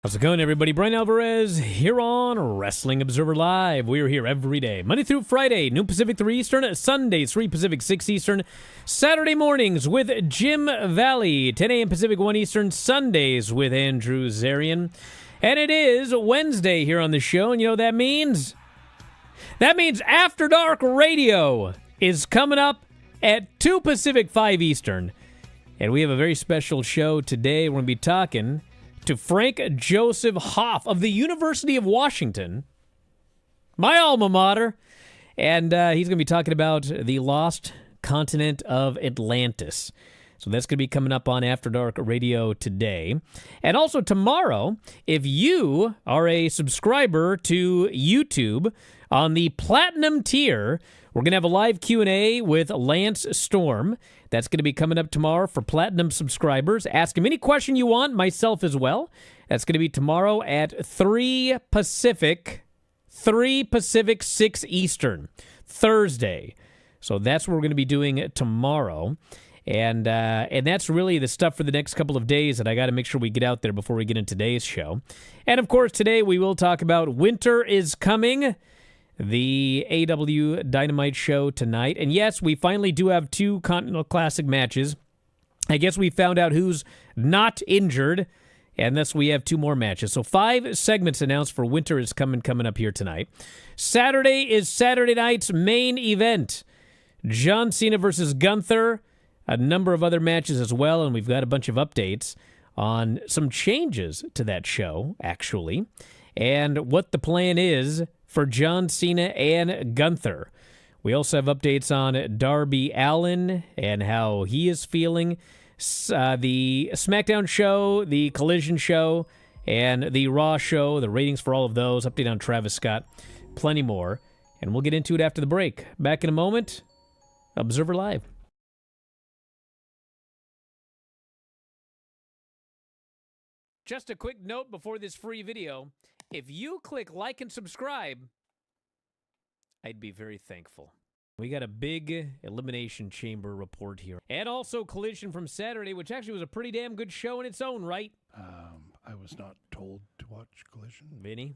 How's it going, everybody? Bryan Alvarez here on Wrestling Observer Live. We are here every day, Monday through Friday, noon Pacific, 3 Eastern, Sundays, 3 Pacific, 6 Eastern, Saturday mornings with Jim Valley, 10 a.m. Pacific, 1 Eastern, Sundays with Andrew Zarian. And it is Wednesday here on the show, and you know what that means? That means After Dark Radio is coming up at 2 Pacific, 5 Eastern. And we have a very special show today. We're going to be talking to Frank Joseph Hoff of the University of Washington, my alma mater, and he's going to be talking about the lost continent of Atlantis. So that's going to be coming up on After Dark Radio today. And also tomorrow, if you are a subscriber to YouTube on the Platinum tier, we're going to have a live Q&A with Lance Storm. That's going to be coming up tomorrow for Platinum subscribers. Ask him any question you want, myself as well. That's going to be tomorrow at 3 Pacific, 6 Eastern, Thursday. So that's what we're going to be doing tomorrow. And that's really the stuff for the next couple of days that I got to make sure we get out there before we get into today's show. And, of course, today we will talk about Winter is Coming, the AW Dynamite show tonight. And yes, we finally do have 2 Continental Classic matches. I guess we found out who's not injured, and thus we have 2 more matches. So 5 segments announced for Winter is coming up here tonight. Saturday is Saturday night's main event. John Cena versus Gunther. A number of other matches as well, and we've got a bunch of updates on some changes to that show, actually, and what the plan is for John Cena and Gunther. We also have updates on Darby Allin and how he is feeling, the SmackDown show, the Collision show, and the Raw show, the ratings for all of those, update on Travis Scott, plenty more, and we'll get into it after the break. Back in a moment, Observer Live. Just a quick note before this free video. If you click like and subscribe, I'd be very thankful. We got a big Elimination Chamber report here. And also Collision from Saturday, which actually was a pretty damn good show in its own right. I was not told to watch Collision. Vinny?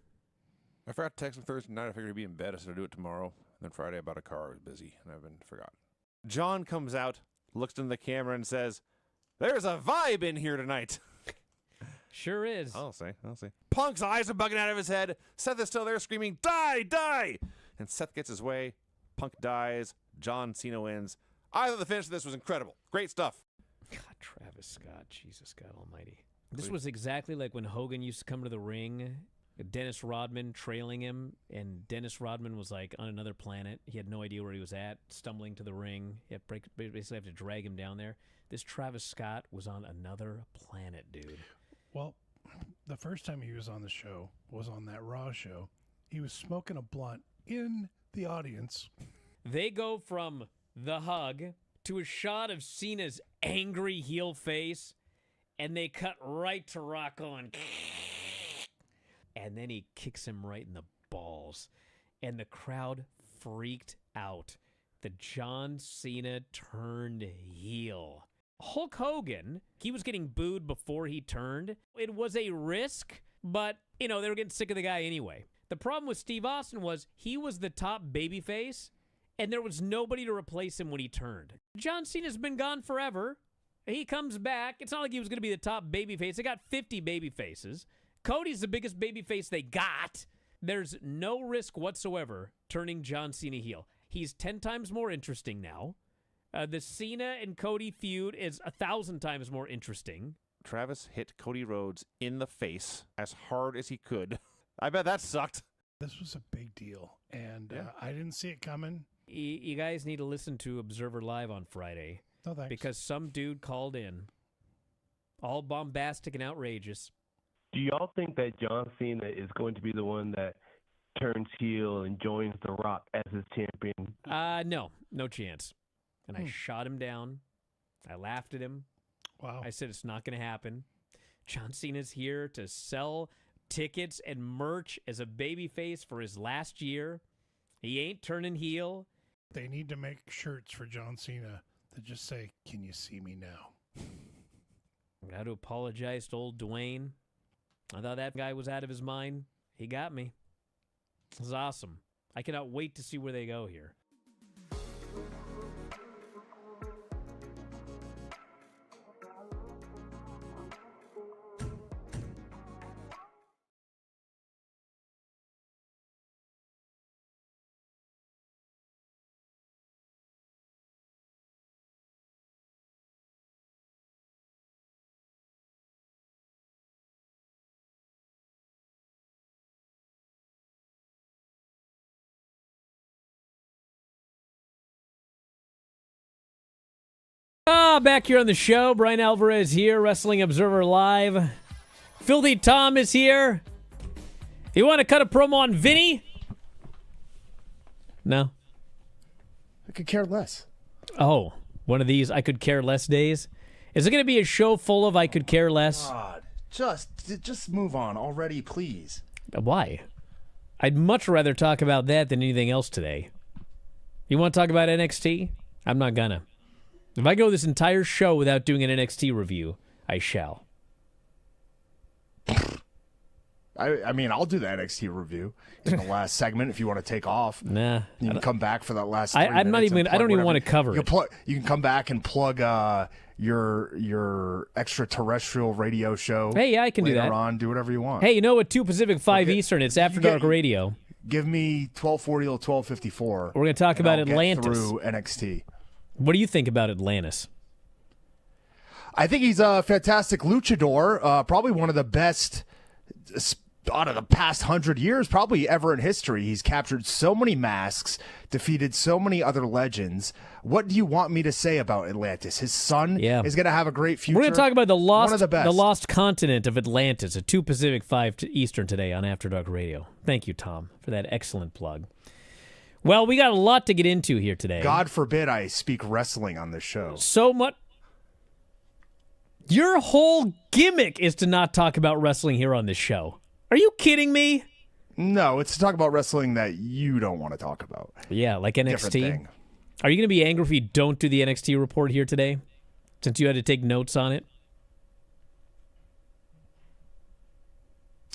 I forgot to text him Thursday night. I figured he'd be in bed. I said I'd do it tomorrow. And then Friday I bought a car. I was busy, and I've been forgot. John comes out, looks into the camera, and says, "There's a vibe in here tonight." Sure is. I'll see. Punk's eyes are bugging out of his head. Seth is still there screaming, "Die, die!" And Seth gets his way. Punk dies. John Cena wins. I thought the finish of this was incredible. Great stuff. God, Travis Scott. Jesus God almighty. This was exactly like when Hogan used to come to the ring, Dennis Rodman trailing him, and Dennis Rodman was like on another planet. He had no idea where he was at, stumbling to the ring. He had basically have to drag him down there. This Travis Scott was on another planet, dude. Well, the first time he was on the show was on that Raw show. He was smoking a blunt in the audience. They go from the hug to a shot of Cena's angry heel face, and they cut right to Rock on. And then he kicks him right in the balls. And the crowd freaked out. The John Cena turned heel. Hulk Hogan, he was getting booed before he turned. It was a risk, but, they were getting sick of the guy anyway. The problem with Steve Austin was he was the top babyface, and there was nobody to replace him when he turned. John Cena's been gone forever. He comes back. It's not like he was going to be the top babyface. They got 50 babyfaces. Cody's the biggest babyface they got. There's no risk whatsoever turning John Cena heel. He's 10 times more interesting now. The Cena and Cody feud is 1,000 times more interesting. Travis hit Cody Rhodes in the face as hard as he could. I bet that sucked. This was a big deal, and Yeah. I didn't see it coming. You guys need to listen to Observer Live on Friday. No thanks. Because some dude called in, all bombastic and outrageous. Do y'all think that John Cena is going to be the one that turns heel and joins The Rock as his champion? No chance. And I shot him down. I laughed at him. Wow. I said it's not going to happen. John Cena's here to sell tickets and merch as a babyface for his last year. He ain't turning heel. They need to make shirts for John Cena that just say, "Can you see me now?" Got to apologize to old Dwayne. I thought that guy was out of his mind. He got me. This is awesome. I cannot wait to see where they go here. Back here on the show, Bryan Alvarez here, Wrestling Observer Live. Filthy Tom is here. You want to cut a promo on Vinny? No? I could care less. Oh, one of these I could care less days? Is it going to be a show full of I could care less? God, just move on already, please. Why? I'd much rather talk about that than anything else today. You want to talk about NXT? I'm not gonna. If I go this entire show without doing an NXT review, I shall. I mean, I'll do the NXT review in the last segment if you want to take off. Nah. You can come back for that last 3 I'm not minutes even. and I don't plug even want to whatever. cover it. You can come back and plug your extraterrestrial radio show. Hey, yeah, I can do later that. on, do whatever you want. Hey, you know what? 2 Pacific, 5 Okay. Eastern. It's After Dark Radio. Give me 1240 to 1254. We're going to talk about I'll Atlantis. Get through NXT. What do you think about Atlantis? I think he's a fantastic luchador, probably one of the best out of the past 100 years, probably ever in history. He's captured so many masks, defeated so many other legends. What do you want me to say about Atlantis? His son is going to have a great future. We're going to talk about the One of the best. lost continent of Atlantis at 2 Pacific, 5 Eastern today on After Dark Radio. Thank you, Tom, for that excellent plug. Well, we got a lot to get into here today. God forbid I speak wrestling on this show. So much. Your whole gimmick is to not talk about wrestling here on this show. Are you kidding me? No, it's to talk about wrestling that you don't want to talk about. Yeah, like Different NXT. thing. Are you going to be angry if you don't do the NXT report here today, since you had to take notes on it?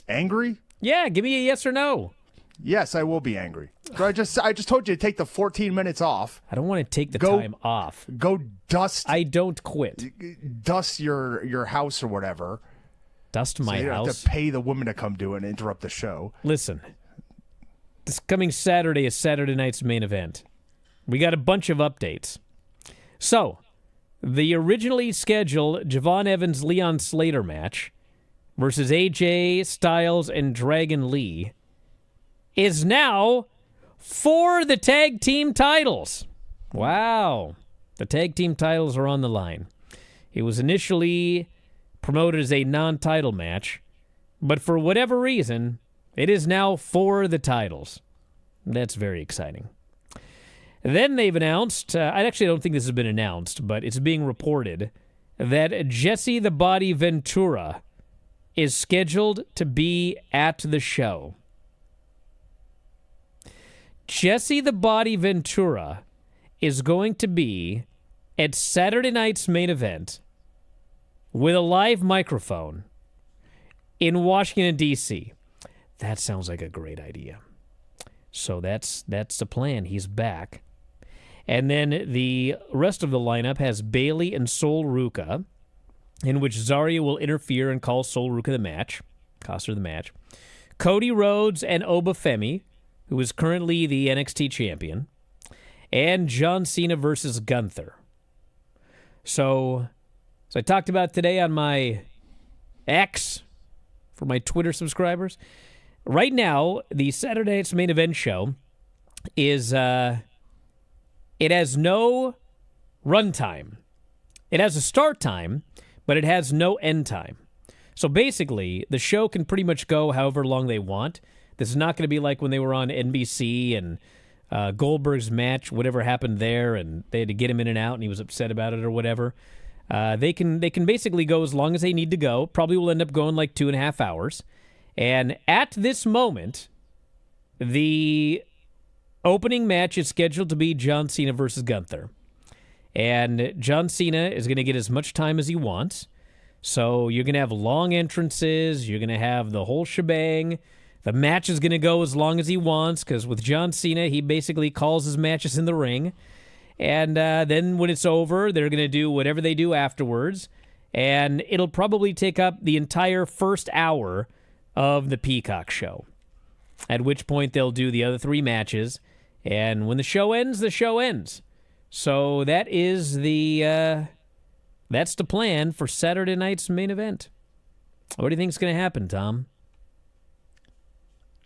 Angry? Yeah, give me a yes or no. Yes, I will be angry. So I just told you to take the 14 minutes off. I don't want to take the time off. Go dust. I don't quit. Dust your house or whatever. Dust my so you house. have to pay the woman to come do it and interrupt the show. Listen, this coming Saturday is Saturday night's main event. We got a bunch of updates. So, the originally scheduled Javon Evans-Leon Slater match versus AJ Styles and Dragon Lee is now for the tag team titles. Wow. The tag team titles are on the line. It was initially promoted as a non-title match, but for whatever reason, it is now for the titles. That's very exciting. Then they've announced, I actually don't think this has been announced, but it's being reported that Jesse the Body Ventura is scheduled to be at the show. Jesse the Body Ventura is going to be at Saturday night's main event with a live microphone in Washington, D.C. That sounds like a great idea. So that's the plan. He's back. And then the rest of the lineup has Bayley and Sol Ruca, in which Zarya will interfere and call Sol Ruca the match, cost her the match. Cody Rhodes and Oba Femi, who is currently the NXT champion, and John Cena versus Gunther. So, as I talked about today on my X, for my Twitter subscribers, right now, the Saturday night's main event show is, it has no runtime. It has a start time, but it has no end time. So basically, the show can pretty much go however long they want. This is not going to be like when they were on NBC and Goldberg's match, whatever happened there, and they had to get him in and out, and he was upset about it or whatever. They can basically go as long as they need to go. Probably will end up going like 2.5 hours. And at this moment, the opening match is scheduled to be John Cena versus Gunther. And John Cena is going to get as much time as he wants. So you're going to have long entrances. You're going to have the whole shebang. The match is going to go as long as he wants, because with John Cena, he basically calls his matches in the ring. And then when it's over, they're going to do whatever they do afterwards. And it'll probably take up the entire first hour of the Peacock show, at which point they'll do the other 3 matches. And when the show ends, the show ends. So that is that's the plan for Saturday night's main event. What do you think is going to happen, Tom?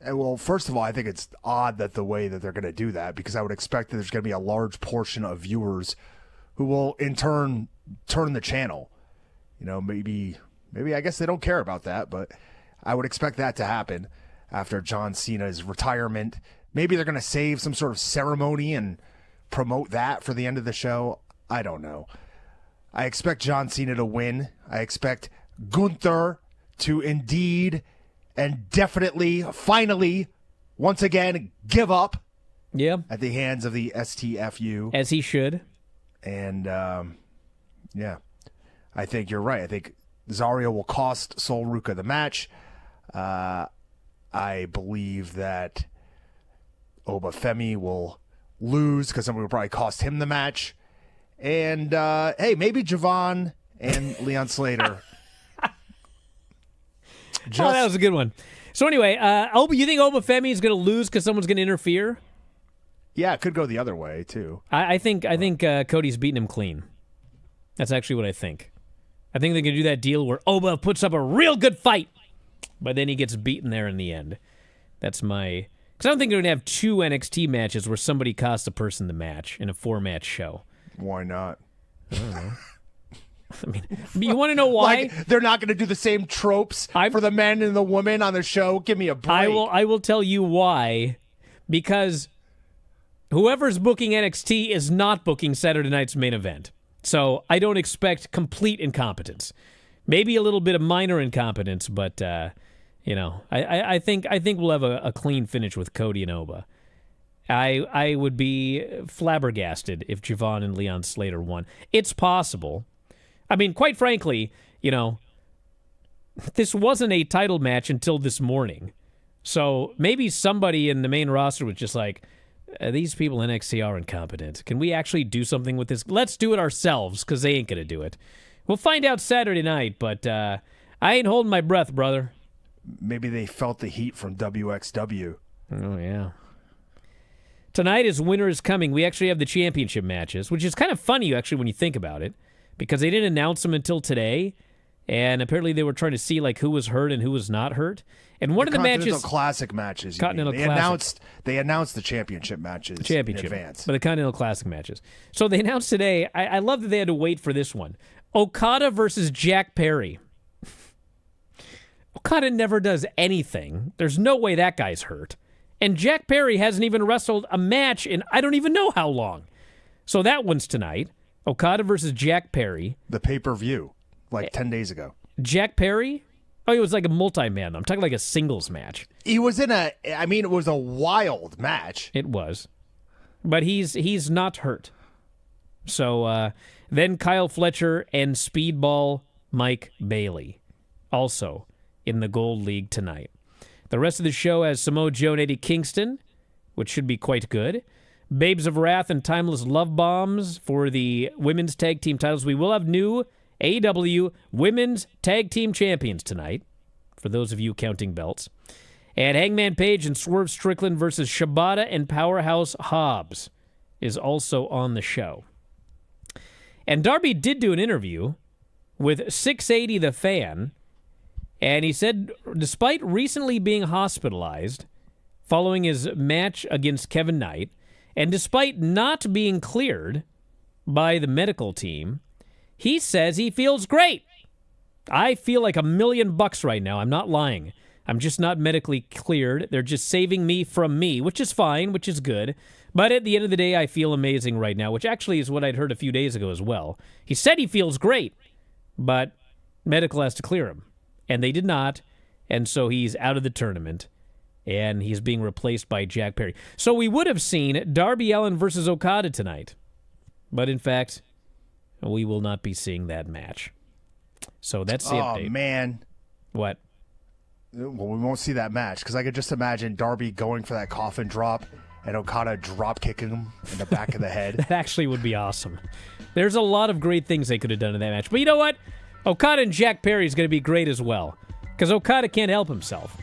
Well, first of all, I think it's odd that the way that they're going to do that, because I would expect that there's going to be a large portion of viewers who will, in turn, turn the channel. Maybe I guess they don't care about that, but I would expect that to happen after John Cena's retirement. Maybe they're going to save some sort of ceremony and promote that for the end of the show. I don't know. I expect John Cena to win. I expect Gunther to indeed and definitely, finally, once again, give up at the hands of the STFU. As he should. And, yeah, I think you're right. I think Zario will cost Sol Ruca the match. I believe that Obafemi will lose because somebody will probably cost him the match. And, hey, maybe Javon and Leon Slater. That was a good one. So anyway, you think Obafemi is going to lose because someone's going to interfere? Yeah, it could go the other way, too. I think Cody's beating him clean. That's actually what I think. I think they can do that deal where Oba puts up a real good fight, but then he gets beaten there in the end. That's my... Because I don't think they're going to have 2 NXT matches where somebody costs a person the match in a 4-match show. Why not? I don't know. I mean, you want to know why? Like, they're not going to do the same tropes for the men and the women on the show. Give me a break. I will tell you why. Because whoever's booking NXT is not booking Saturday night's main event. So I don't expect complete incompetence. Maybe a little bit of minor incompetence, but I think we'll have a clean finish with Cody and Oba. I would be flabbergasted if Javon and Leon Slater won. It's possible. I mean, quite frankly, this wasn't a title match until this morning. So maybe somebody in the main roster was just like, these people in NXT are incompetent. Can we actually do something with this? Let's do it ourselves, because they ain't going to do it. We'll find out Saturday night, but I ain't holding my breath, brother. Maybe they felt the heat from WXW. Oh, yeah. Tonight is Winter is Coming. We actually have the championship matches, which is kind of funny, actually, when you think about it, because they didn't announce them until today, and apparently they were trying to see like who was hurt and who was not hurt. And one of the matches, Continental Classic matches. They announced the championship matches in advance, but the Continental Classic matches. So they announced today. I love that they had to wait for this one: Okada versus Jack Perry. Okada never does anything. There's no way that guy's hurt, and Jack Perry hasn't even wrestled a match in I don't even know how long. So that one's tonight. Okada versus Jack Perry. The pay-per-view, like 10 days ago. Jack Perry? Oh, he was like a multi-man. I'm talking like a singles match. He was it was a wild match. It was. But he's not hurt. So then Kyle Fletcher and Speedball Mike Bailey, also in the Gold League tonight. The rest of the show has Samoa Joe and Eddie Kingston, which should be quite good. Babes of Wrath and Timeless Love Bombs for the women's tag team titles. We will have new AEW Women's Tag Team Champions tonight, for those of you counting belts. And Hangman Page and Swerve Strickland versus Shibata and Powerhouse Hobbs is also on the show. And Darby did do an interview with 680 The Fan, and he said despite recently being hospitalized following his match against Kevin Knight, and despite not being cleared by the medical team, he says he feels great. I feel like $1 million right now. I'm not lying. I'm just not medically cleared. They're just saving me from me, which is fine, which is good. But at the end of the day, I feel amazing right now, which actually is what I'd heard a few days ago as well. He said he feels great, but medical has to clear him. And they did not, and so he's out of the tournament. And he's being replaced by Jack Perry. So we would have seen Darby Allin versus Okada tonight. But in fact, we will not be seeing that match. So that's the Oh, update. man. What? Well, we won't see that match because I could just imagine Darby going for that coffin drop and Okada drop kicking him in the back of the head. That actually would be awesome. There's a lot of great things they could have done in that match. But you know what? Okada and Jack Perry is going to be great as well because Okada can't help himself.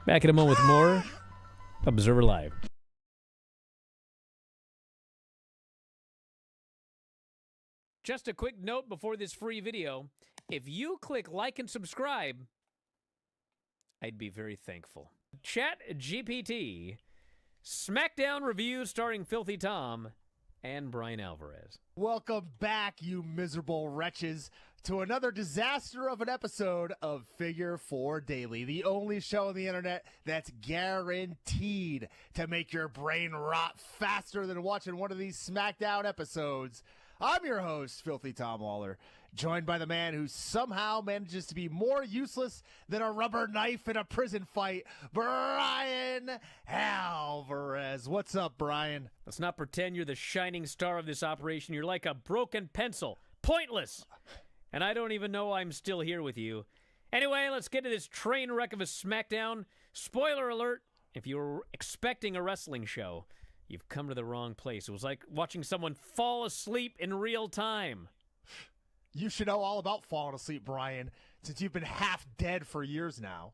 Back in a moment with more Observer Live. Just a quick note before this free video. If you click like and subscribe, I'd be very thankful. Chat GPT, SmackDown review starring Filthy Tom and Bryan Alvarez. Welcome back, you miserable wretches, to another disaster of an episode of Figure 4 Daily, the only show on the internet that's guaranteed to make your brain rot faster than watching one of these SmackDown episodes. I'm your host, Filthy Tom Waller, joined by the man who somehow manages to be more useless than a rubber knife in a prison fight, Bryan Alvarez. What's up, Bryan? Let's not pretend you're the shining star of this operation. You're like a broken pencil. Pointless. And I don't even know I'm still here with you. Anyway, let's get to this train wreck of a SmackDown. Spoiler alert, if you were expecting a wrestling show, you've come to the wrong place. It was like watching someone fall asleep in real time. You should know all about falling asleep, Bryan, since you've been half dead for years now.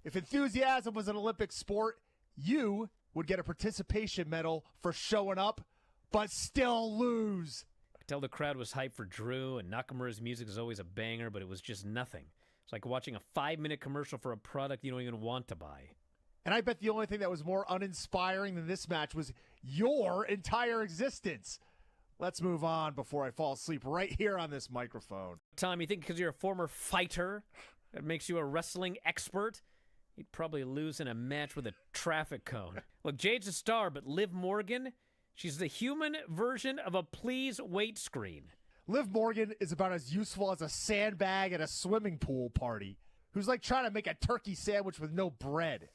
If enthusiasm was an Olympic sport, you would get a participation medal for showing up, but still lose. I could tell the crowd was hyped for Drew, and Nakamura's music is always a banger, but it was just nothing. It's like watching a 5-minute commercial for a product you don't even want to buy. And I bet the only thing that was more uninspiring than this match was your entire existence. Let's move on before I fall asleep right here on this microphone. Tom, you think because you're a former fighter, that makes you a wrestling expert? You'd probably lose in a match with a traffic cone. Look, Jade's a star, but Liv Morgan, she's the human version of a please wait screen. Liv Morgan is about as useful as a sandbag at a swimming pool party, who's like trying to make a turkey sandwich with no bread.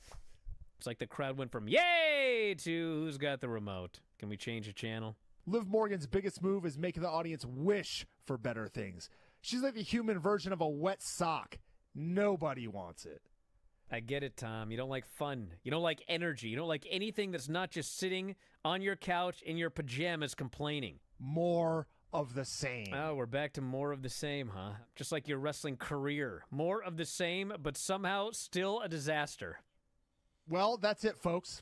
It's like the crowd went from yay to who's got the remote. Can we change the channel? Liv Morgan's biggest move is making the audience wish for better things. She's like the human version of a wet sock. Nobody wants it. I get it, Tom. You don't like fun. You don't like energy. You don't like anything that's not just sitting on your couch in your pajamas complaining. More of the same. Oh, we're back to more of the same, huh? Just like your wrestling career. More of the same, but somehow still a disaster. Well, that's it, folks.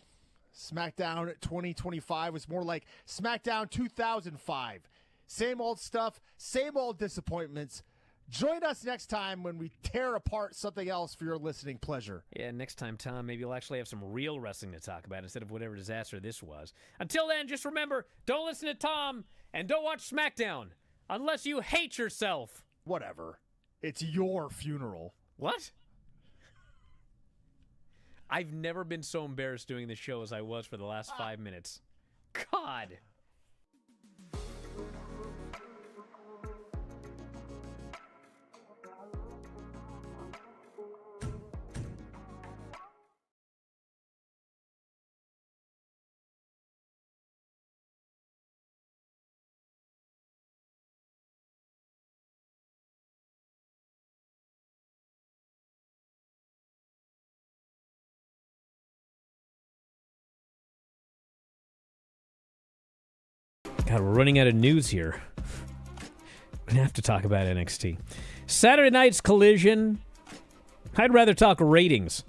SmackDown 2025 was more like SmackDown 2005. Same old stuff, same old disappointments. Join us next time when we tear apart something else for your listening pleasure. Yeah, next time, Tom, maybe we'll actually have some real wrestling to talk about instead of whatever disaster this was. Until then, just remember, don't listen to Tom and don't watch SmackDown unless you hate yourself. Whatever. It's your funeral. What? I've never been so embarrassed doing this show as I was for the last 5 minutes. God. God, we're running out of news here. We're going to have to talk about NXT. Saturday night's Collision. I'd rather talk ratings.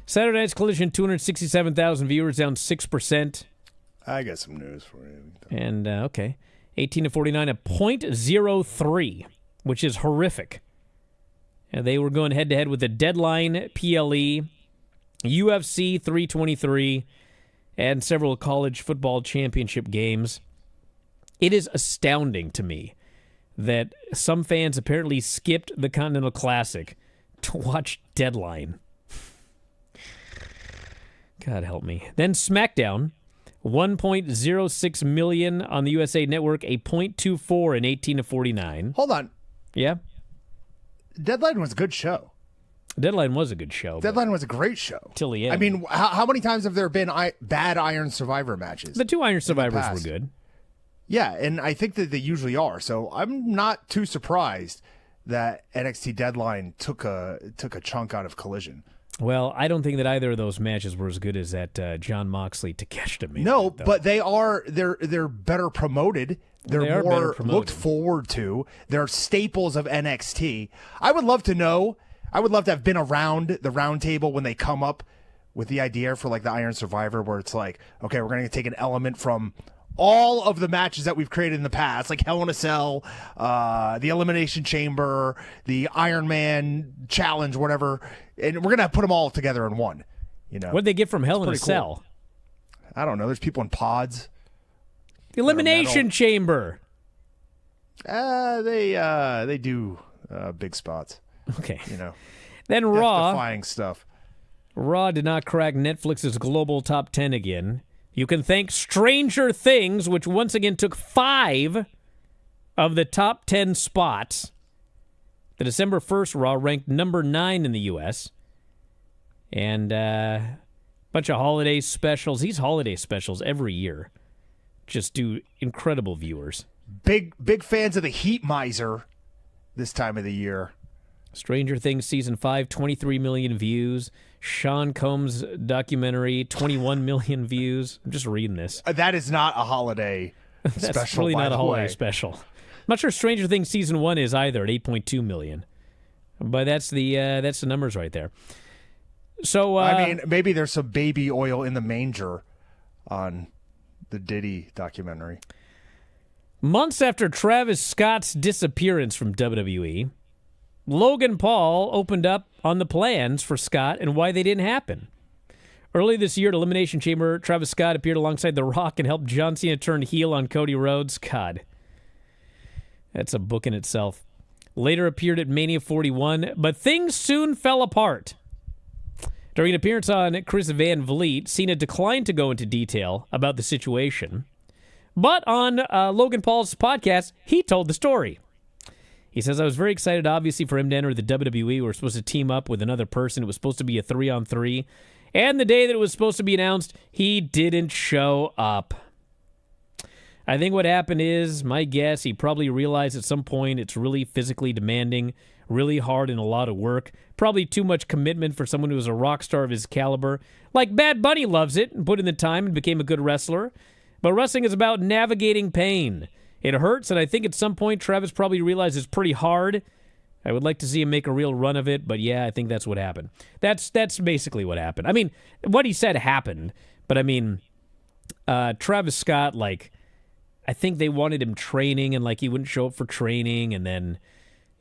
Saturday night's Collision, 267,000 viewers, down 6%. I got some news for you. And, okay. 18 to 49, a .03, which is horrific. And they were going head-to-head with the Deadline, PLE, UFC 323, and several college football championship games. It is astounding to me that some fans apparently skipped the Continental Classic to watch Deadline. God help me. Then SmackDown, 1.06 million on the USA Network, a .24 in 18 to 49. Hold on. Yeah? Deadline was a good show. Deadline was a good show. Deadline was a great show. Till the end. I mean, how many times have there been bad Iron Survivor matches? The two Iron Survivors were past. good. Yeah, and I think that they usually are. So I'm not too surprised that NXT deadline took a chunk out of Collision. Well, I don't think that either of those matches were as good as that John Moxley Takeshita match. No, but they're better promoted. They're more looked forward to. They're staples of NXT. I would love to have been around the round table when they come up with the idea for like the Iron Survivor, where it's like, okay, we're going to take an element from all of the matches that we've created in the past, like Hell in a Cell, the Elimination Chamber, the Iron Man Challenge, whatever, and we're going to put them all together in one. What'd they get from Hell in a Cell? I don't know. There's people in pods. The Elimination Chamber. They do big spots. Okay. Then Raw. Defying stuff. Raw did not crack Netflix's global top 10 again. You can thank Stranger Things, which once again took 5 of the top 10 spots. The December 1st Raw ranked number 9 in the U.S. And a bunch of holiday specials. These holiday specials every year just do incredible viewers. Big fans of the Heat Miser this time of the year. Stranger Things Season 5, 23 million views. Sean Combs documentary, 21 million views. I'm just reading this. That is not a holiday special. That's really not a holiday special. I'm not sure Stranger Things Season 1 is either at 8.2 million. But that's the numbers right there. So maybe there's some baby oil in the manger on the Diddy documentary. Months after Travis Scott's disappearance from WWE, Logan Paul opened up on the plans for Scott and why they didn't happen. Early this year at Elimination Chamber, Travis Scott appeared alongside The Rock and helped John Cena turn heel on Cody Rhodes. God, that's a book in itself. Later appeared at Mania 41, but things soon fell apart. During an appearance on Chris Van Vliet, Cena declined to go into detail about the situation. But on Logan Paul's podcast, he told the story. He says, I was very excited, obviously, for him to enter the WWE. We were supposed to team up with another person. It was supposed to be a 3-on-3. And the day that it was supposed to be announced, he didn't show up. I think what happened is, my guess, he probably realized at some point it's really physically demanding, really hard and a lot of work. Probably too much commitment for someone who was a rock star of his caliber. Like Bad Bunny loves it and put in the time and became a good wrestler. But wrestling is about navigating pain. It hurts, and I think at some point Travis probably realized it's pretty hard. I would like to see him make a real run of it, but yeah, I think that's what happened. That's basically what happened. I mean, what he said happened, but I mean, Travis Scott, like, I think they wanted him training, and like he wouldn't show up for training, and then,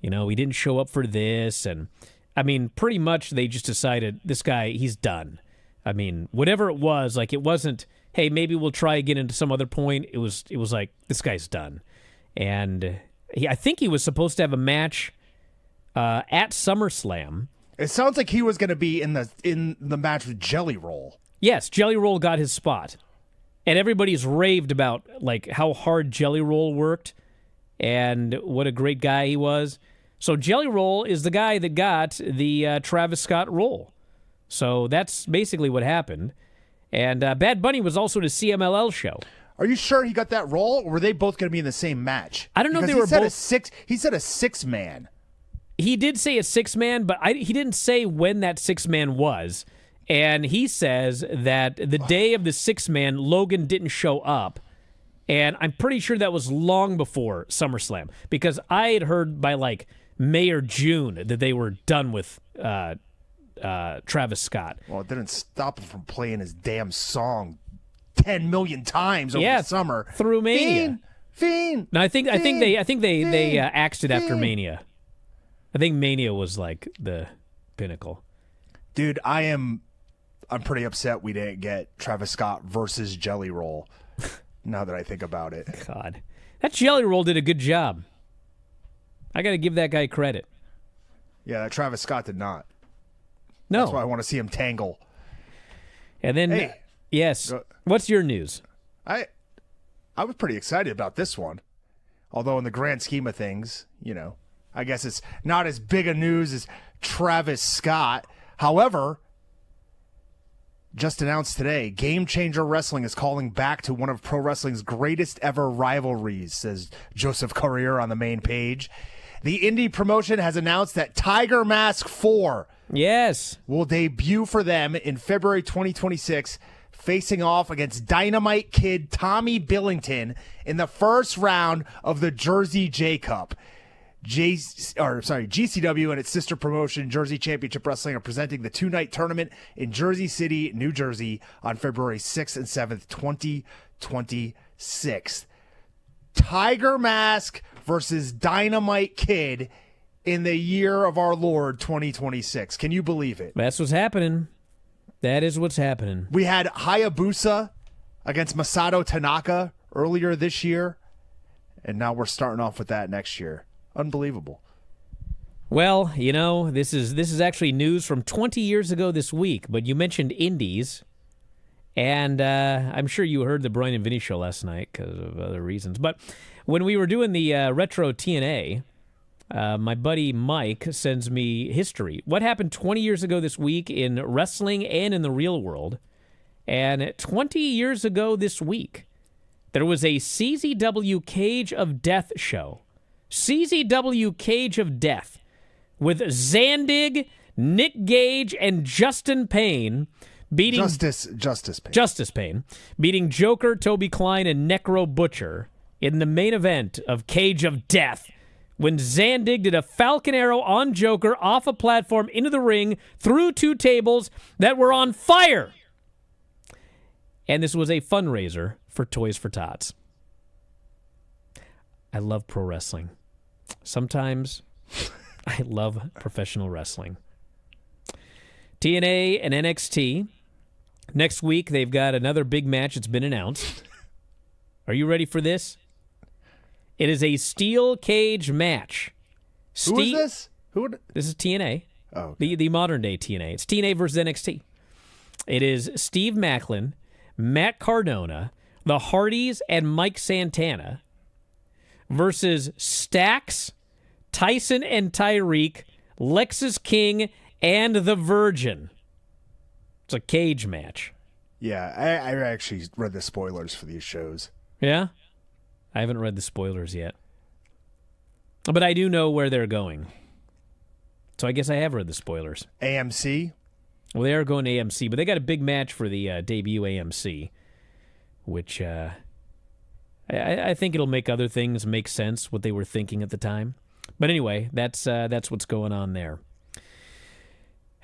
he didn't show up for this, and I mean, pretty much they just decided, this guy, he's done. I mean, whatever it was, like, it wasn't, hey, maybe we'll try again into some other point. It was like, this guy's done. And I think he was supposed to have a match at SummerSlam. It sounds like he was going to be in the match with Jelly Roll. Yes, Jelly Roll got his spot. And everybody's raved about like how hard Jelly Roll worked and what a great guy he was. So Jelly Roll is the guy that got the Travis Scott role. So that's basically what happened. And Bad Bunny was also at a CMLL show. Are you sure he got that role, or were they both going to be in the same match? I don't know if they were both. He said a 6-man. He did say a 6-man, but he didn't say when that 6-man was. And he says that the day of the 6-man, Logan didn't show up. And I'm pretty sure that was long before SummerSlam, because I had heard by like May or June that they were done with Travis Scott. Well, it didn't stop him from playing his damn song 10 million times over the summer through Mania. Fiend. No, I think they axed it after Mania. I think Mania was like the pinnacle. Dude, I'm pretty upset we didn't get Travis Scott versus Jelly Roll. Now that I think about it, God, that Jelly Roll did a good job. I got to give that guy credit. Yeah, Travis Scott did not. No. That's why I want to see him tangle. And then, yes. What's your news? I was pretty excited about this one. Although in the grand scheme of things, I guess it's not as big a news as Travis Scott. However, just announced today, Game Changer Wrestling is calling back to one of pro wrestling's greatest ever rivalries, says Joseph Courier on the main page. The indie promotion has announced that Tiger Mask 4 Yes. will debut for them in February 2026, facing off against Dynamite Kid Tommy Billington in the first round of the Jersey J Cup. GCW and its sister promotion, Jersey Championship Wrestling, are presenting the two-night tournament in Jersey City, New Jersey on February 6th and 7th, 2026. Tiger Mask versus Dynamite Kid in the year of our Lord 2026. Can you believe it? That's what's happening. That is what's happening. We had Hayabusa against Masato Tanaka earlier this year, and now we're starting off with that next year. Unbelievable. Well, you know, this is actually news from 20 years ago this week, but you mentioned indies, and I'm sure you heard the Bryan and Vinny show last night because of other reasons. But when we were doing the Retro TNA, my buddy Mike sends me history. What happened 20 years ago this week in wrestling and in the real world? And 20 years ago this week, there was a CZW Cage of Death show. CZW Cage of Death with Zandig, Nick Gage, and Justin Payne beating Justice Payne beating Joker, Toby Klein, and Necro Butcher in the main event of Cage of Death when Zandig did a Falcon Arrow on Joker off a platform into the ring through two tables that were on fire. And this was a fundraiser for Toys for Tots. I love pro wrestling. Sometimes I love professional wrestling. TNA and NXT. Next week, they've got another big match that's been announced. Are you ready for this? It is a steel cage match. Who is this? This is TNA. Oh, okay. The modern day TNA. It's TNA versus NXT. It is Steve Macklin, Matt Cardona, the Hardys, and Mike Santana versus Stax, Tyson and Tyreek, Lexus King, and the Virgin. It's a cage match. Yeah, I actually read the spoilers for these shows. Yeah? I haven't read the spoilers yet. But I do know where they're going. So I guess I have read the spoilers. AMC? Well, they are going to AMC, but they got a big match for the debut AMC, which I think it'll make other things make sense, what they were thinking at the time. But anyway, that's what's going on there.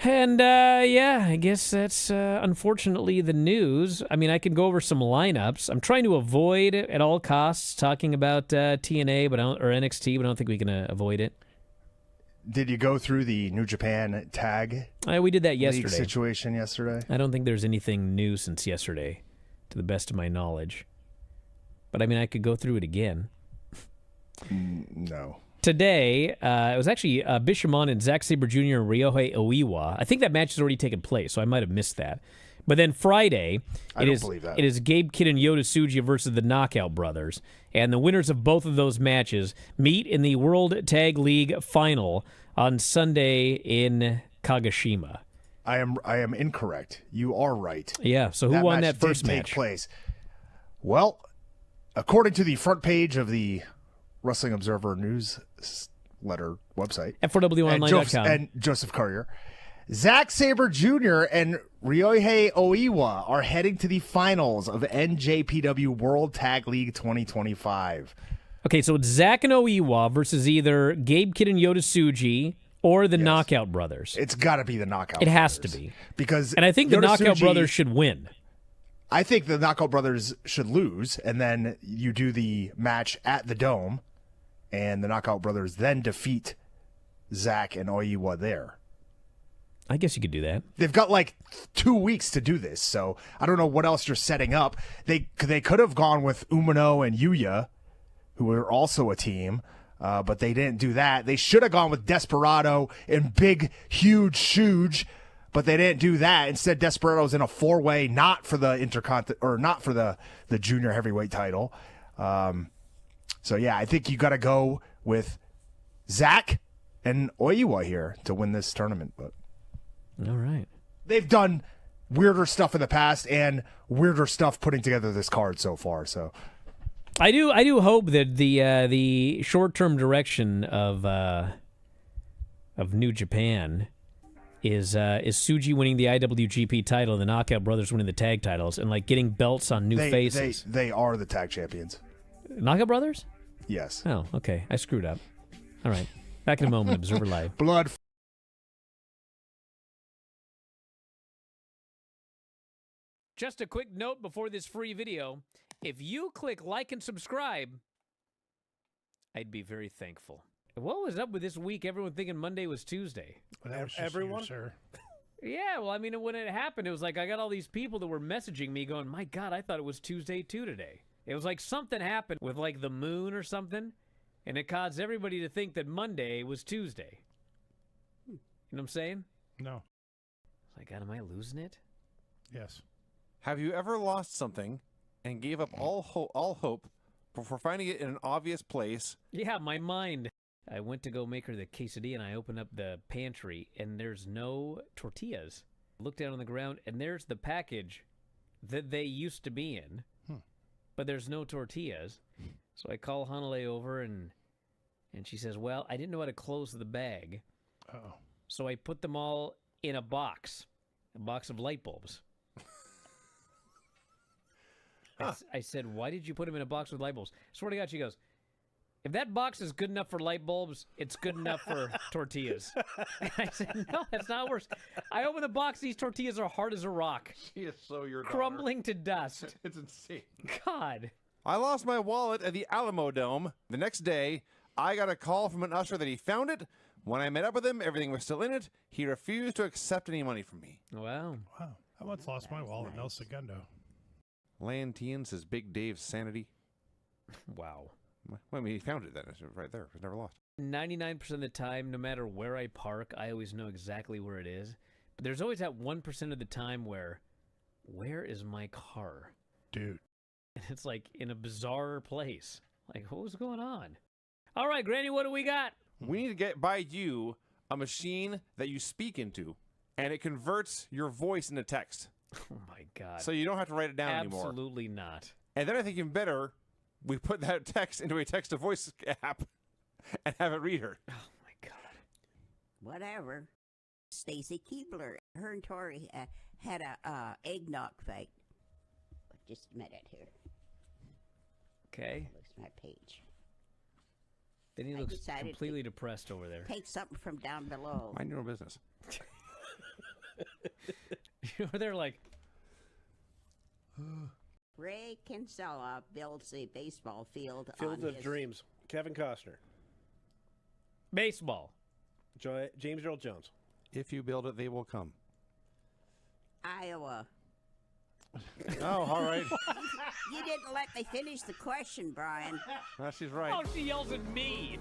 And, I guess that's unfortunately the news. I mean, I can go over some lineups. I'm trying to avoid at all costs talking about TNA or NXT, but I don't think we can avoid it. Did you go through the New Japan tag? We did that yesterday. League situation yesterday? I don't think there's anything new since yesterday, to the best of my knowledge. But, I mean, I could go through it again. No. Today, it was actually Bishamon and Zack Sabre Jr. and Ryohei Oiwa. I think that match has already taken place, so I might have missed that. But then Friday, it is Gabe Kidd and Yota Tsuji versus the Knockout Brothers. And the winners of both of those matches meet in the World Tag League Final on Sunday in Kagoshima. I am incorrect. You are right. Yeah, so who won that first match? Take place. Well, according to the front page of the Wrestling Observer newsletter website, F4WOnline.com, and Joseph Courier, Zack Sabre Jr. and Ryohei Oiwa are heading to the finals of NJPW World Tag League 2025. Okay, so it's Zack and Oiwa versus either Gabe Kidd and Yota Tsuji or the Knockout Brothers. It's got to be the Knockout Brothers. It has Brothers. to be. And I think the Knockout Brothers should win. I think the Knockout Brothers should lose, and then you do the match at the Dome, and the Knockout Brothers then defeat Zack and Oiwa there. I guess you could do that. They've got like 2 weeks to do this, so I don't know what else you're setting up. They could have gone with Umino and Yuya, who are also a team, but they didn't do that. They should have gone with Desperado and Big Huge Shuge, but they didn't do that. Instead, Desperado's in a 4-way, not for the not for the junior heavyweight title. So yeah, I think you got to go with Zack and Oiwa here to win this tournament. But all right, they've done weirder stuff in the past and weirder stuff putting together this card so far. So I do hope that the short-term direction of New Japan is Tsuji winning the IWGP title and the Knockout Brothers winning the tag titles and like getting belts on new faces. They are the tag champions. Knockout Brothers? Yes. Oh, okay. I screwed up. All right. Back in a moment, Observer Live. Blood. Just a quick note before this free video. If you click like and subscribe, I'd be very thankful. What was up with this week? Everyone thinking Monday was Tuesday. Well, that was just Everyone? you, sir. Yeah, well, I mean, when it happened, it was like I got all these people that were messaging me going, my God, I thought it was Tuesday too today. It was like something happened with like the moon or something, and it caused everybody to think that Monday was Tuesday. You know what I'm saying? No. Like, God, am I losing it? Yes. Have you ever lost something and gave up all hope before finding it in an obvious place? Yeah, my mind. I went to go make her the quesadilla, and I opened up the pantry, and there's no tortillas. I looked down on the ground, and there's the package that they used to be in, but there's no tortillas. So I call Hanale over, and she says, well, I didn't know how to close the bag. Uh-oh. So I put them all in a box of light bulbs. I said, why did you put them in a box with light bulbs? Swear to God, she goes, if that box is good enough for light bulbs, it's good enough for tortillas. And I said, no, that's not worse. I open the box, these tortillas are hard as a rock. She is so your daughter. Crumbling to dust. It's insane. God. I lost my wallet at the Alamo Dome. The next day, I got a call from an usher that he found it. When I met up with him, everything was still in it. He refused to accept any money from me. Wow. Wow. I once lost my wallet in El Segundo. Lantian says Big Dave's sanity. Wow. Well, I mean, he found it then. It's right there. It's never lost. 99% of the time, no matter where I park, I always know exactly where it is. But there's always that 1% of the time where is my car? Dude. And it's like in a bizarre place. Like, what's going on? All right, Granny, what do we got? We need to get by you a machine that you speak into, and it converts your voice into text. Oh, my God. So you don't have to write it down anymore. Absolutely not. And then I think even better, we put that text into a text-to-voice app and have it read her. Oh, my God. Whatever. Stacy Keebler, her and Tori had a eggnog fight. Just a minute here. Okay. Looks my page. Then he I looks decided completely depressed over there. Take something from down below. Mind your own business. You're there like... Ray Kinsella builds a baseball field Field on of his Dreams. Kevin Costner. Baseball. James Earl Jones. If you build it, they will come. Iowa. Oh, all right. You didn't let me finish the question, Brian. No, she's right. Oh, she yells at me.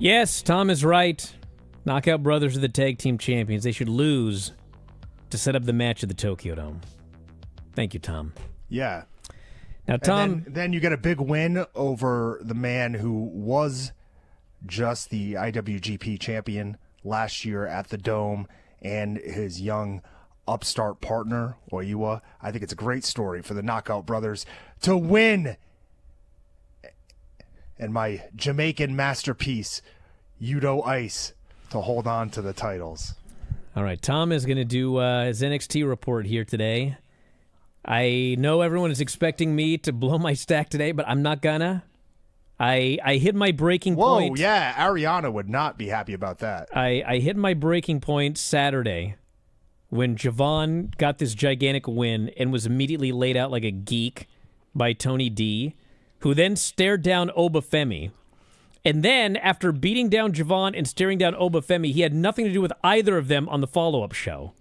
Yes, Tom is right. Knockout Brothers are the tag team champions. They should lose to set up the match at the Tokyo Dome. Thank you, Tom. Yeah. Now, Tom... And then you get a big win over the man who was just the IWGP champion last year at the Dome and his young upstart partner, Oiwa. I think it's a great story for the Knockout Brothers to win. And my Jamaican masterpiece, Yudo Ice, to hold on to the titles. All right, Tom is going to do his NXT report here today. I know everyone is expecting me to blow my stack today, but I'm not gonna. I hit my breaking point. Whoa, yeah, Ariana would not be happy about that. I hit my breaking point Saturday when Javon got this gigantic win and was immediately laid out like a geek by Tony D, who then stared down Obafemi. And then, after beating down Javon and staring down Obafemi, he had nothing to do with either of them on the follow-up show.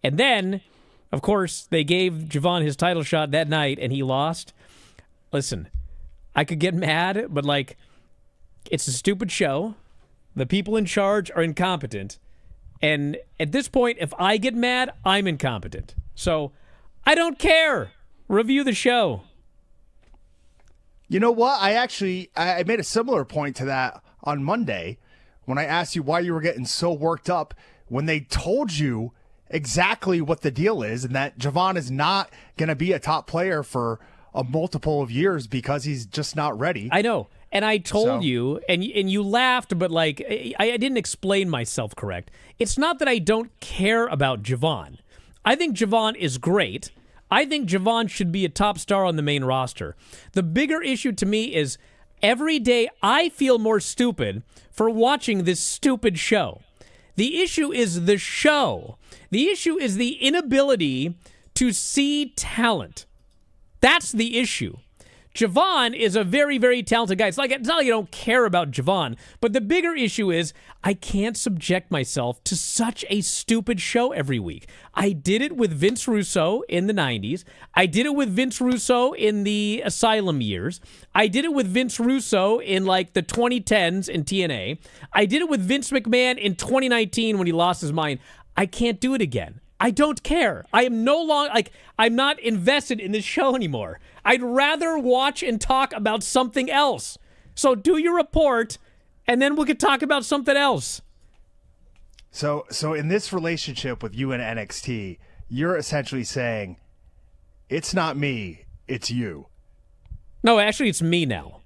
And then Of course, they gave Javon his title shot that night, and he lost. Listen, I could get mad, but, like, it's a stupid show. The people in charge are incompetent. And at this point, if I get mad, I'm incompetent. So I don't care. Review the show. You know what? I made a similar point to that on Monday when I asked you why you were getting so worked up when they told you exactly what the deal is and that Javon is not going to be a top player for a multiple of years because he's just not ready. I know. And I told you, and you laughed, but like I didn't explain myself correct. It's not that I don't care about Javon. I think Javon is great. I think Javon should be a top star on the main roster. The bigger issue to me is every day I feel more stupid for watching this stupid show. The issue is the show. The issue is the inability to see talent. That's the issue. Javon is a very, very talented guy. It's not like I don't care about Javon, but the bigger issue is I can't subject myself to such a stupid show every week. I did it with Vince Russo in the 90s. I did it with Vince Russo in the Asylum years. I did it with Vince Russo in like the 2010s in TNA. I did it with Vince McMahon in 2019 when he lost his mind. I can't do it again. I don't care. I am no longer, I'm not invested in this show anymore. I'd rather watch and talk about something else. So do your report, and then we could talk about something else. So in this relationship with you and NXT, you're essentially saying, it's not me, it's you. No, actually, it's me now.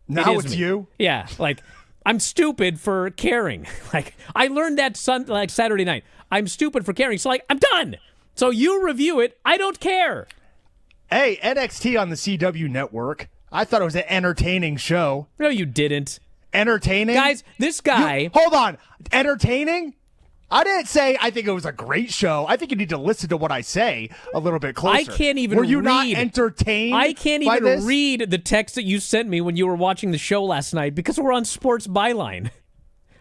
Now it's you? Yeah, like, I'm stupid for caring. Like, I learned that Saturday night. I'm stupid for caring. So, like, I'm done. So you review it. I don't care. Hey, NXT on the CW network. I thought it was an entertaining show. No, you didn't. Entertaining? Guys, this guy... Hold on. Entertaining? I didn't say I think it was a great show. I think you need to listen to what I say a little bit closer. I can't even Were you read. not entertained? I can't by even this? read the text that you sent me when you were watching the show last night because we're on Sports Byline.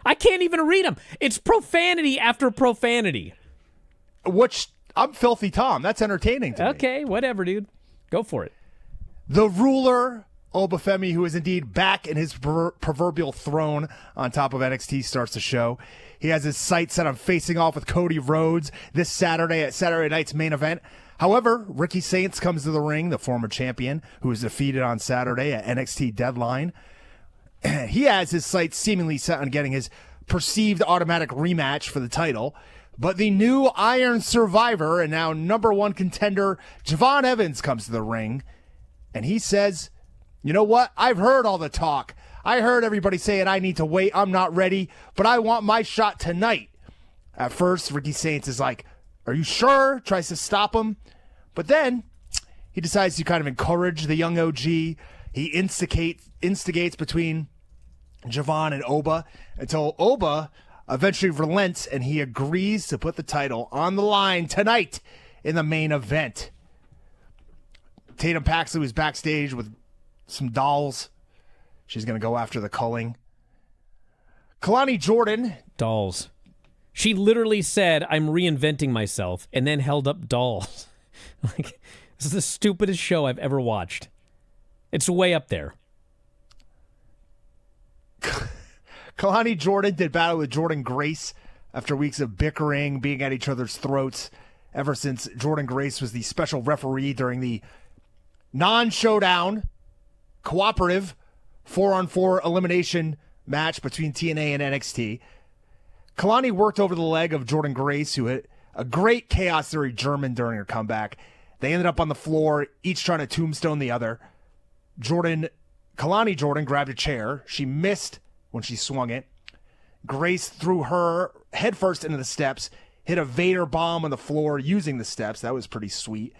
I can't even read them. It's profanity after profanity. Which, I'm Filthy Tom. That's entertaining to me. Okay, whatever, dude. Go for it. The ruler, Obafemi, who is indeed back in his proverbial throne on top of NXT, starts the show. He has his sights set on facing off with Cody Rhodes this Saturday at Saturday night's main event. However, Ricky Saints comes to the ring, the former champion, who was defeated on Saturday at NXT Deadline. He has his sights seemingly set on getting his perceived automatic rematch for the title. But the new Iron Survivor and now number one contender, Javon Evans, comes to the ring. And he says, you know what? I've heard all the talk. I heard everybody saying I need to wait. I'm not ready, but I want my shot tonight. At first, Ricky Saints is like, are you sure? Tries to stop him. But then he decides to kind of encourage the young OG. He instigates between Javon and Oba until Oba eventually relents and he agrees to put the title on the line tonight in the main event. Tatum Paxley was backstage with some dolls. She's going to go after the culling. Kalani Jordan. Dolls. She literally said, I'm reinventing myself, and then held up dolls. Like, this is the stupidest show I've ever watched. It's way up there. Kalani Jordan did battle with Jordan Grace after weeks of bickering, being at each other's throats, ever since Jordan Grace was the special referee during the non-showdown, cooperative 4-on-4 elimination match between TNA and NXT. Kalani worked over the leg of Jordan Grace, who hit a great Chaos Theory German during her comeback. They ended up on the floor, each trying to tombstone the other. Kalani Jordan grabbed a chair. She missed when she swung it. Grace threw her headfirst into the steps, hit a Vader bomb on the floor using the steps. That was pretty sweet.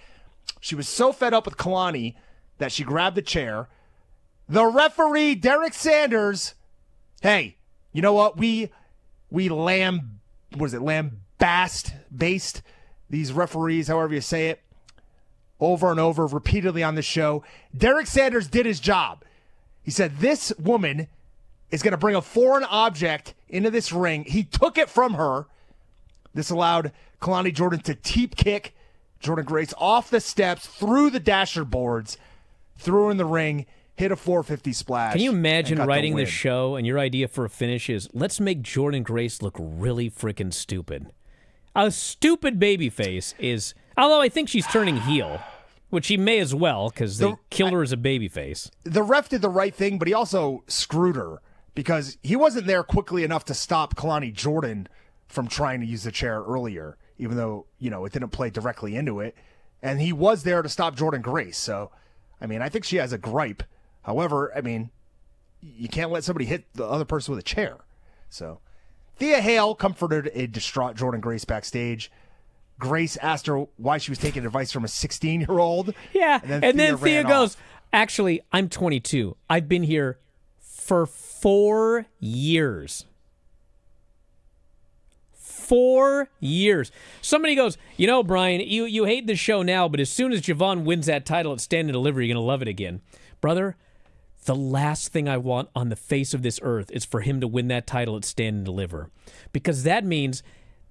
She was so fed up with Kalani that she grabbed the chair. The referee, Derek Sanders, hey, you know what? We lambast these referees, however you say it, over and over, repeatedly on the show. Derek Sanders did his job. He said, this woman is going to bring a foreign object into this ring. He took it from her. This allowed Kalani Jordan to teep kick Jordan Grace off the steps, through the dasher boards, threw her in the ring, hit a 450 splash. Can you imagine writing the this show and your idea for a finish is, let's make Jordan Grace look really freaking stupid? A stupid babyface is, although I think she's turning heel, which she may as well because they killed her as a babyface. The ref did the right thing, but he also screwed her because he wasn't there quickly enough to stop Kalani Jordan from trying to use the chair earlier, even though, it didn't play directly into it. And he was there to stop Jordan Grace. So, I think she has a gripe. However, you can't let somebody hit the other person with a chair. So, Thea Hale comforted a distraught Jordan Grace backstage. Grace asked her why she was taking advice from a 16-year-old. Yeah, and then Thea goes, off. Actually, I'm 22. I've been here for 4 years. 4 years. Somebody goes, Brian, you hate the show now, but as soon as Javon wins that title at Stand and Deliver, you're going to love it again. Brother, the last thing I want on the face of this earth is for him to win that title at Stand and Deliver. Because that means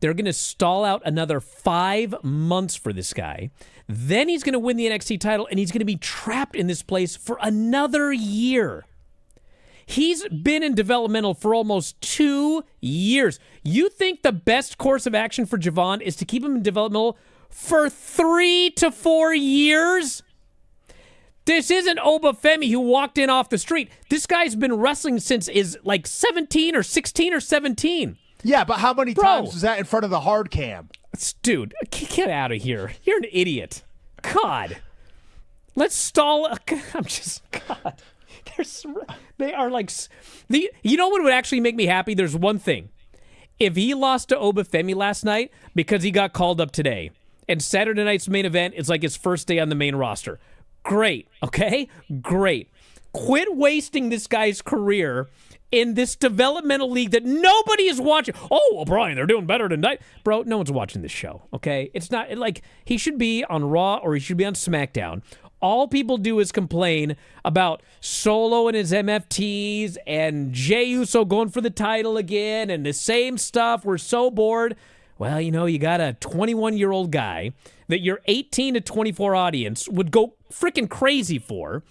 they're going to stall out another 5 months for this guy. Then he's going to win the NXT title, and he's going to be trapped in this place for another year. He's been in developmental for almost 2 years. You think the best course of action for Javon is to keep him in developmental for 3 to 4 years? This isn't Obafemi who walked in off the street. This guy's been wrestling since is like 17 or 16 or 17. Yeah, but how many times was that in front of the hard cam? Dude, get out of here. You're an idiot. God. Let's stall. God. They are like, you know what would actually make me happy? There's one thing. If he lost to Obafemi last night because he got called up today, and Saturday night's main event is like his first day on the main roster, great, okay? Great. Quit wasting this guy's career in this developmental league that nobody is watching. Oh, well, Brian, they're doing better tonight. Bro, no one's watching this show, okay? It's not like he should be on Raw or he should be on SmackDown. All people do is complain about Solo and his MFTs and Jey Uso going for the title again and the same stuff. We're so bored. Well, you got a 21-year-old guy that your 18 to 24 audience would go freaking crazy for.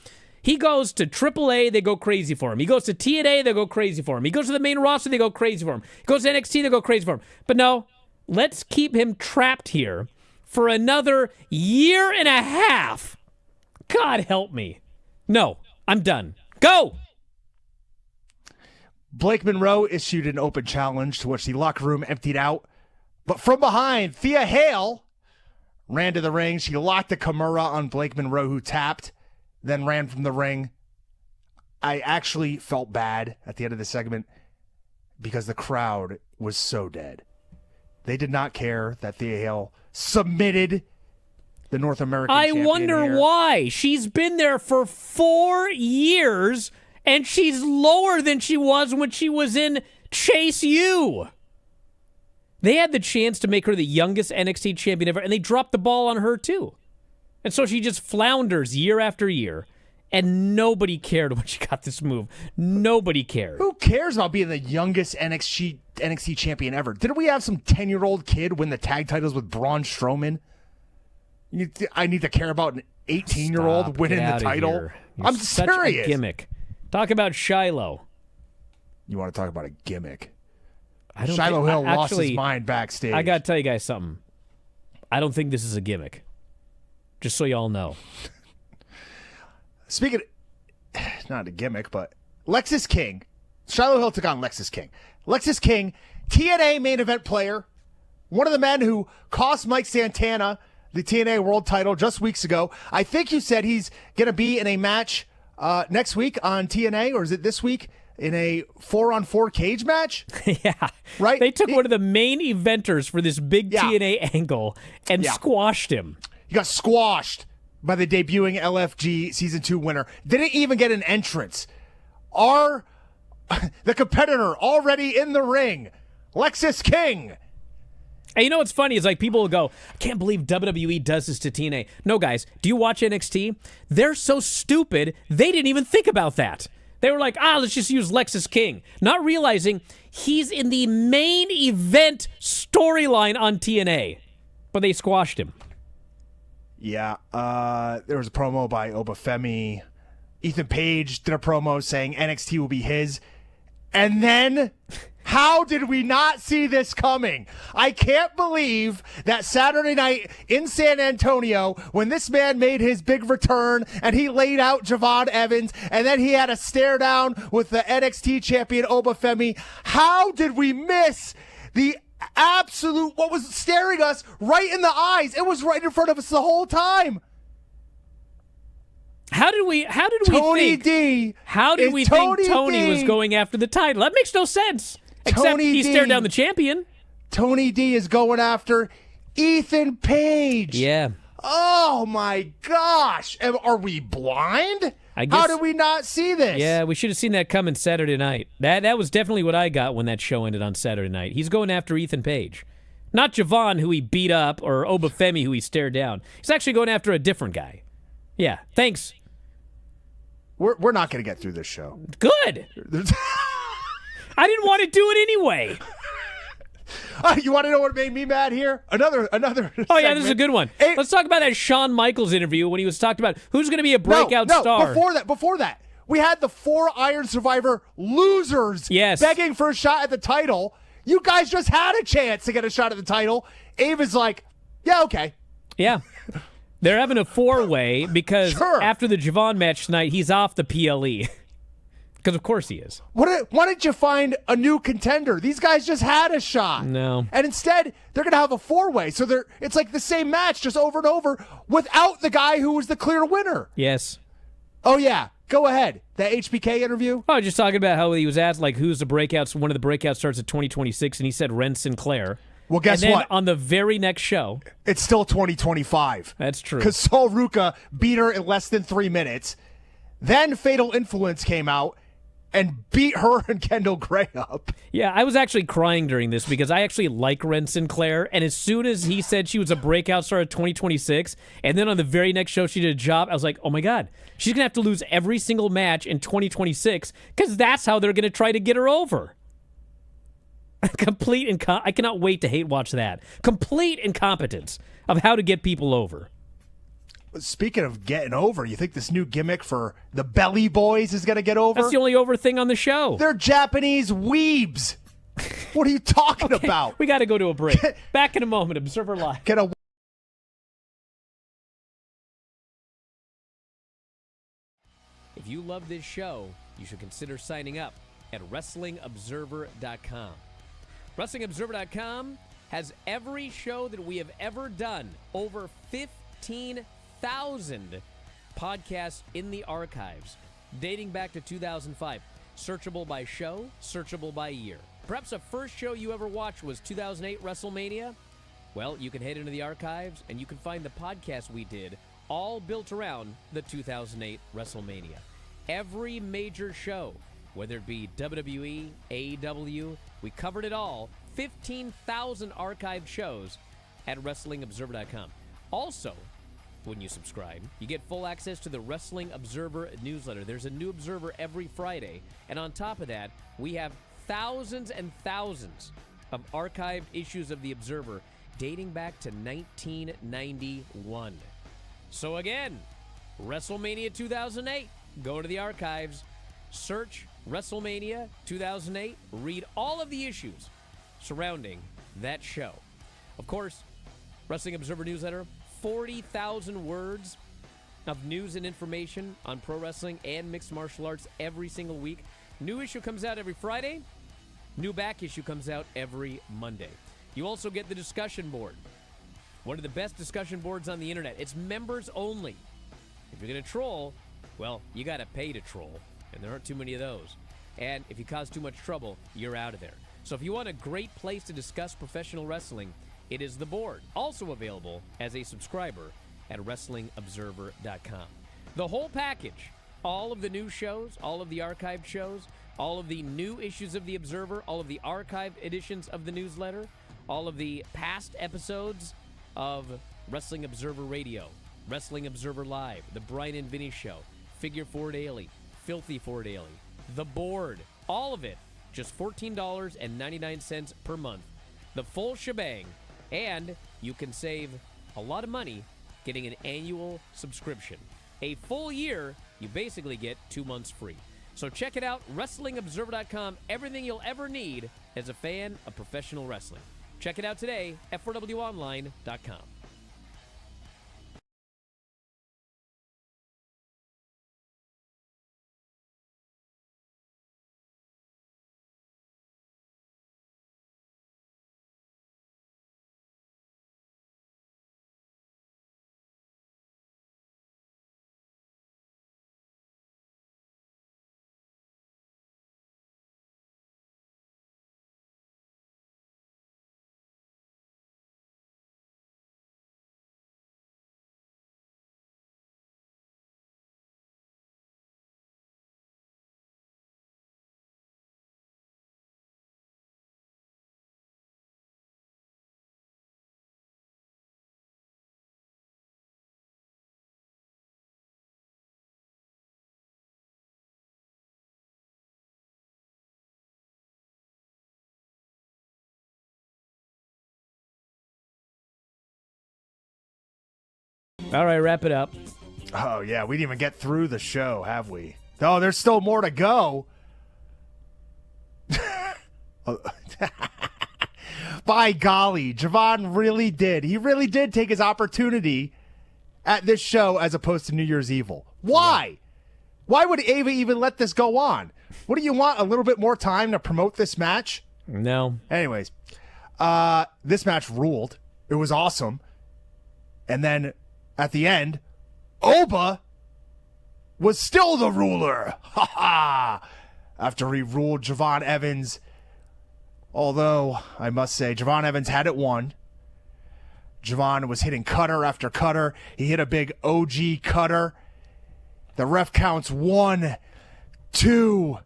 He goes to AAA, they go crazy for him. He goes to TNA, they go crazy for him. He goes to the main roster, they go crazy for him. He goes to NXT, they go crazy for him. But no, let's keep him trapped here for another year and a half. God help me. No, I'm done. Go! Blake Monroe issued an open challenge to which the locker room emptied out. But from behind, Thea Hale ran to the ring. She locked the Kimura on Blake Monroe, who tapped, then ran from the ring. I actually felt bad at the end of the segment because the crowd was so dead. They did not care that Thea Hale submitted the North American champion. I wonder why. She's been there for 4 years, and she's lower than she was when she was in Chase U. They had the chance to make her the youngest NXT champion ever, and they dropped the ball on her too. And so she just flounders year after year, and nobody cared when she got this move. Nobody cared. Who cares about being the youngest NXT champion ever? Didn't we have some 10-year-old kid win the tag titles with Braun Strowman? I need to care about an 18-year-old winning the title? I'm such serious. A gimmick. Talk about Shiloh. You want to talk about a gimmick? Hill lost his mind backstage. I got to tell you guys something. I don't think this is a gimmick. Just so y'all know. Speaking of, not a gimmick, but Lexis King. Shiloh Hill took on Lexis King. Lexis King, TNA main event player, one of the men who cost Mike Santana the TNA world title just weeks ago. I think you said he's going to be in a match next week on TNA, or is it this week, in a 4-on-4 cage match? Yeah. Right? They took one of the main eventers for this big TNA angle and squashed him. He got squashed by the debuting LFG Season 2 winner. Didn't even get an entrance. The competitor already in the ring, Lexis King. And you know what's funny is like people will go, I can't believe WWE does this to TNA. No, guys, do you watch NXT? They're so stupid, they didn't even think about that. They were like, let's just use Lexis King. Not realizing he's in the main event storyline on TNA. But they squashed him. Yeah. There was a promo by Obafemi. Ethan Page did a promo saying NXT will be his. And then, how did we not see this coming? I can't believe that Saturday night in San Antonio, when this man made his big return and he laid out Javon Evans, and then he had a stare down with the NXT champion Obafemi. How did we miss the absolute, what was staring us right in the eyes? It was right in front of us the whole time. How did we Tony think D. How did we think Tony D. was going after the title? That makes no sense. Except Tony he D. stared down the champion. Tony D is going after Ethan Page. Yeah. Oh my gosh. Are we blind? I guess, how did we not see this? Yeah, we should have seen that coming Saturday night. That was definitely what I got when that show ended on Saturday night. He's going after Ethan Page. Not Javon, who he beat up, or Obafemi, who he stared down. He's actually going after a different guy. Yeah, thanks. We're not going to get through this show. Good. I didn't want to do it anyway. You want to know what made me mad here? Another. Oh yeah, this is a good one. Let's talk about that Shawn Michaels interview when he was talking about who's going to be a breakout star. Before that, we had the 4 Iron Survivor losers begging for a shot at the title. You guys just had a chance to get a shot at the title. Ava's like, yeah, okay. Yeah. They're having a 4-way because after the Javon match tonight, he's off the PLE. Because of course he is. Why don't you find a new contender? These guys just had a shot. No. And instead, they're going to have a 4-way. So it's like the same match just over and over without the guy who was the clear winner. Yes. Oh, yeah. Go ahead. That HBK interview? I was just talking about how he was asked, like, who's the breakouts? One of the breakouts starts at 2026, and he said Ren Sinclair. Well, guess and then what? On the very next show, it's still 2025. That's true. Because Sol Ruca beat her in less than 3 minutes. Then Fatal Influence came out and beat her and Kendall Gray up. Yeah, I was actually crying during this because I actually like Ren Sinclair, and as soon as he said she was a breakout star at 2026, and then on the very next show she did a job, I was like, oh my God, she's going to have to lose every single match in 2026 because that's how they're going to try to get her over. I cannot wait to hate watch that. Complete incompetence of how to get people over. Speaking of getting over, you think this new gimmick for the Belly Boys is going to get over? That's the only over thing on the show. They're Japanese weebs. What are you talking about? We got to go to a break. Back in a moment. Observer Live. If you love this show, you should consider signing up at WrestlingObserver.com. WrestlingObserver.com has every show that we have ever done. Over 15,000 podcasts in the archives, dating back to 2005. Searchable by show, searchable by year. Perhaps the first show you ever watched was 2008 WrestleMania? Well, you can head into the archives and you can find the podcast we did, all built around the 2008 WrestleMania. Every major show, whether it be WWE, AEW, we covered it all. 15,000 archived shows at WrestlingObserver.com. Also, when you subscribe, you get full access to the Wrestling Observer newsletter. There's a new Observer every Friday. And on top of that, we have thousands and thousands of archived issues of the Observer dating back to 1991. So again, WrestleMania 2008. Go to the archives, search WrestleMania 2008, read all of the issues surrounding that show. Of course, Wrestling Observer newsletter, 40,000 words of news and information on pro wrestling and mixed martial arts every single week. New issue comes out every Friday. New back issue comes out every Monday. You also get the discussion board. One of the best discussion boards on the internet. It's members only. If you're going to troll, well, you got to pay to troll, and there aren't too many of those. And if you cause too much trouble, you're out of there. So if you want a great place to discuss professional wrestling, it is the board. Also available as a subscriber at WrestlingObserver.com. The whole package, all of the new shows, all of the archived shows, all of the new issues of the Observer, all of the archived editions of the newsletter, all of the past episodes of Wrestling Observer Radio, Wrestling Observer Live, The Bryan and Vinny Show, Figure 4 Daily, Filthy 4 Daily, The Board, all of it, just $14.99 per month. The full shebang, and you can save a lot of money getting an annual subscription. A full year, you basically get 2 months free. So check it out, WrestlingObserver.com, everything you'll ever need as a fan of professional wrestling. Check it out today, F4WOnline.com. All right, wrap it up. Oh, yeah, we didn't even get through the show, have we? Oh, there's still more to go. By golly, Javon really did. He really did take his opportunity at this show as opposed to New Year's Evil. Why? Yeah. Why would Ava even let this go on? What do you want, a little bit more time to promote this match? No. Anyways, this match ruled. It was awesome. And then at the end, Oba was still the ruler. Ha ha! After he ruled Javon Evans. Although, I must say, Javon Evans had it won. Javon was hitting cutter after cutter. He hit a big OG cutter. The ref counts 1, 2.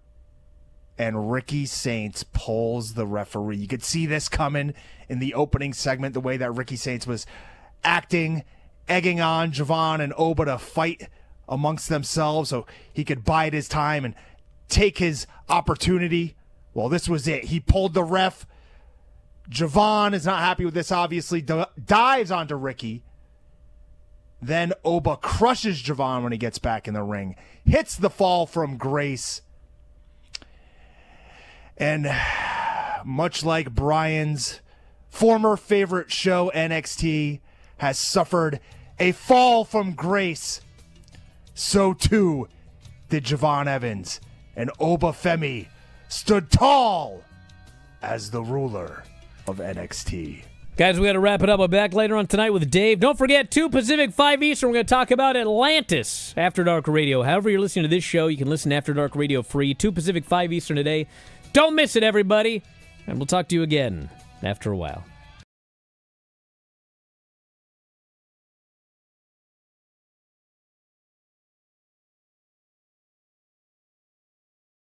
And Ricky Saints pulls the referee. You could see this coming in the opening segment, the way that Ricky Saints was acting, egging on Javon and Oba to fight amongst themselves so he could bide his time and take his opportunity. Well, this was it. He pulled the ref. Javon is not happy with this, obviously. Dives onto Ricky. Then Oba crushes Javon when he gets back in the ring. Hits the fall from grace. And much like Bryan's former favorite show, NXT, has suffered a fall from grace, so too did Javon Evans. And Oba Femi stood tall as the ruler of NXT. Guys, we got to wrap it up. I'll be back later on tonight with Dave. Don't forget, 2 Pacific, 5 Eastern. We're going to talk about Atlantis After Dark Radio. However you're listening to this show, you can listen to After Dark Radio free. 2 Pacific, 5 Eastern today. Don't miss it, everybody. And we'll talk to you again after a while.